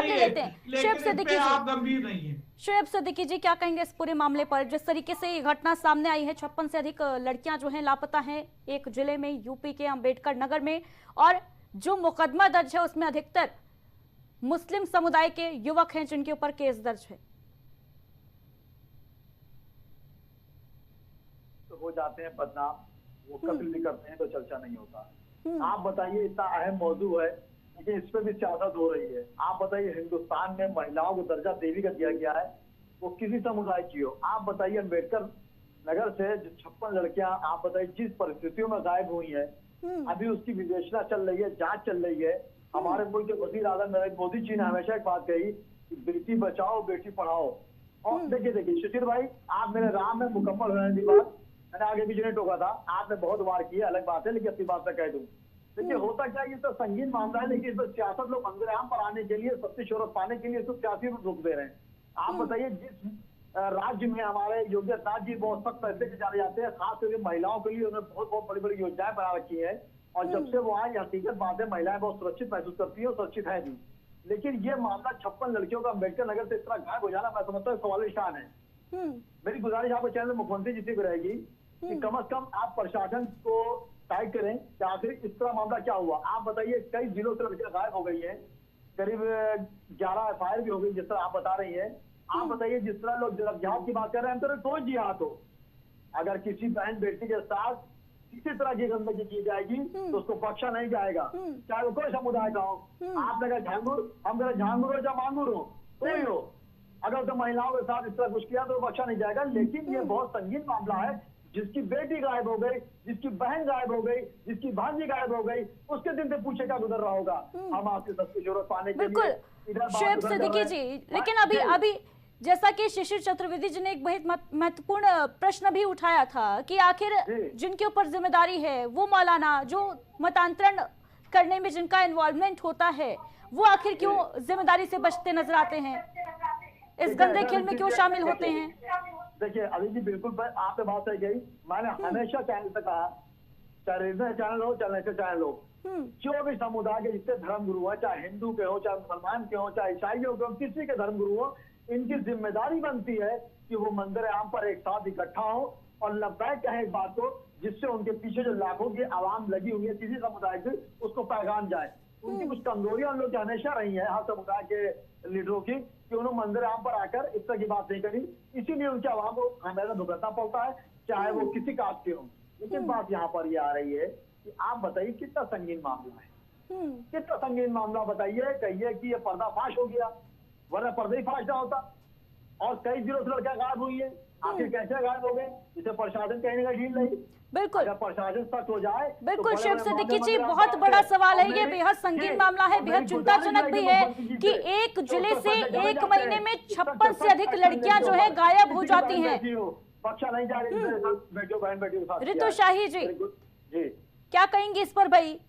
ले लेते हैं। शुएब सिद्दीकी जी, आप गंभीर नहीं है। शुएब सिद्दीकी जी, क्या कहेंगे इस पूरे मामले पर? जिस तरीके से ये घटना सामने आई है, 56 से अधिक लड़कियां जो हैं लापता हैं एक जिले में, यूपी के अंबेडकर नगर में, और जो मुकदमा दर्ज है उसमें अधिकतर मुस्लिम समुदाय के युवक हैं जिनके ऊपर केस दर्ज है। तो हो जाते हैं बदनाम, वो कत्ल भी करते हैं तो चर्चा नहीं होता। आप बताइए, इतना अहम मौजू है लेकिन इस पे भी सियासत हो रही है। आप बताइए, हिंदुस्तान में महिलाओं को दर्जा देवी का दिया गया है, वो किसी समुदाय की हो। आप बताइए, अम्बेडकर नगर से जो 56 लड़कियां, आप बताइए जिस परिस्थितियों में गायब हुई हैं, अभी उसकी विवेचना चल रही है, जांच चल रही है। हमारे मुल्क के वजीर आजम नरेंद्र मोदी जी ने हमेशा एक बात कही कि बेटी बचाओ बेटी पढ़ाओ। और देखिए शिशिर भाई, आप मेरे राह में मुकम्मल होने की बात, मैंने आगे पीछे नहीं टोका था, आपने बहुत वार किया, अलग बात है, लेकिन अपनी बात मैं कह दूं। देखिए होता क्या, ये तो संगीन मामला है, लेकिन इस पर सियासत लोग अंग्रेम पर आने के लिए, सबसे शोहरत पाने के लिए इसको सियासी रुख दे रहे हैं। आप बताइए, जिस राज्य में हमारे योगी आदित्यनाथ जी बहुत सख्त पैसे जाने जाते हैं, खास करके महिलाओं के लिए उन्होंने बहुत बहुत बड़ी बड़ी योजनाएं बना रखी है, और जब से वो आए, हकीकत बात है, महिलाएं बहुत सुरक्षित महसूस करती है और सुरक्षित है भी। लेकिन ये मामला 56 लड़कियों का अम्बेडकर नगर से इस तरह गायब हो जाना, मैं समझता हूँ सवाल निशान है। मेरी गुजारिश आपको चैनल मुख्यमंत्री जी से भी रहेगी कि कम से कम आप प्रशासन को टाइट करें कि आखिर इस तरह मामला क्या हुआ। आप बताइए, कई जिलों से लड़कियां गायब हो गई है, करीब 11 FIR भी हो गई, जिस तरह आप बता रही हैं। आप बताइए, जिस तरह लोग जिहाद की बात कर रहे हैं, हम तो जिहाद हो, अगर किसी बहन बेटी के साथ किसी तरह की गंदगी की जाएगी तो उसको बख्शा नहीं जाएगा, चाहे वो कोई समुदाय का हो। आपने कहा झांगुर, हम कहा झांगुर हो या मांगुर हो, कोई हो, अगर तो महिलाओं के साथ इस तरह कुछ किया तो बख्शा नहीं जाएगा। लेकिन ये बहुत संगीन मामला है, जिसकी बेटी गायब हो गई, जिसकी बहन गायब हो गई, जिसकी भांजी गायब हो गई, उसके दिन से पूछे क्या गुजर रहा होगा। हम आपकी सबकी जरूरत पाने के लिए शुएब सिद्दीकी जी, लेकिन अभी जैसा कि शिशिर चतुर्वेदी जी ने एक बहुत महत्वपूर्ण प्रश्न भी उठाया था कि आखिर जिनके ऊपर जिम्मेदारी है, वो मौलाना जो मतांतरण करने में जिनका इन्वॉल्वमेंट होता है, वो आखिर क्यों जिम्मेदारी से बचते नजर आते हैं, इस गंदे खेल में क्यों शामिल होते हैं? देखिए अली जी, बिल्कुल आपसे बात सही गई। मैंने हमेशा चैनल पे कहा, चाहे रीजनल चैनल हो चाहे नेशनल चैनल हो, जो भी समुदाय के जितने धर्म गुरु हो, चाहे हिंदू के हो, चाहे मुसलमान के हो, चाहे ईसाइयों के हो, किसी के धर्म गुरु हो, इनकी जिम्मेदारी बनती है कि वो मंदिर आम पर एक साथ इकट्ठा हो और लब्बैक कहे इस बात को, जिससे उनके पीछे जो लाखों की आवाम लगी हुई है किसी समुदाय से, उसको पैगाम जाए। उनकी कुछ कमजोरियां उन लोग की हमेशा रही है, हर समुदाय के लीडरों की, कि उन्होंने मंदिर आम पर आकर इस तरह की बात नहीं करी, इसीलिए उनके आवाम को हमेशा भुगतना पड़ता है, चाहे वो किसी कास्ट के हो। लेकिन बात यहाँ पर ये आ रही है कि आप बताइए कितना संगीन मामला है, कितना संगीन मामला बताइए। कहिए कि ये पर्दाफाश हो गया, वरना पर्दा ही फाश ना होता, और कई दिनों से लड़कियां गायब हुई है, आखिर कैसे गायब हो गए, इसे प्रशासन कहने का ढील नहीं। बिल्कुल, अगर प्रशासन सख्त हो जाए, बिल्कुल शुएब सिद्दीकी जी, बहुत बड़ा सवाल है ये, बेहद संगीन मामला है, बेहद चिंताजनक भी है कि एक जिले से एक महीने में 56 से अधिक लड़कियां जो है गायब हो जाती हैं। बख्शा नहीं जा रही, बेटियों बहन बेटियों के साथ। ऋतु शाही जी, क्या कहेंगे इस पर भाई?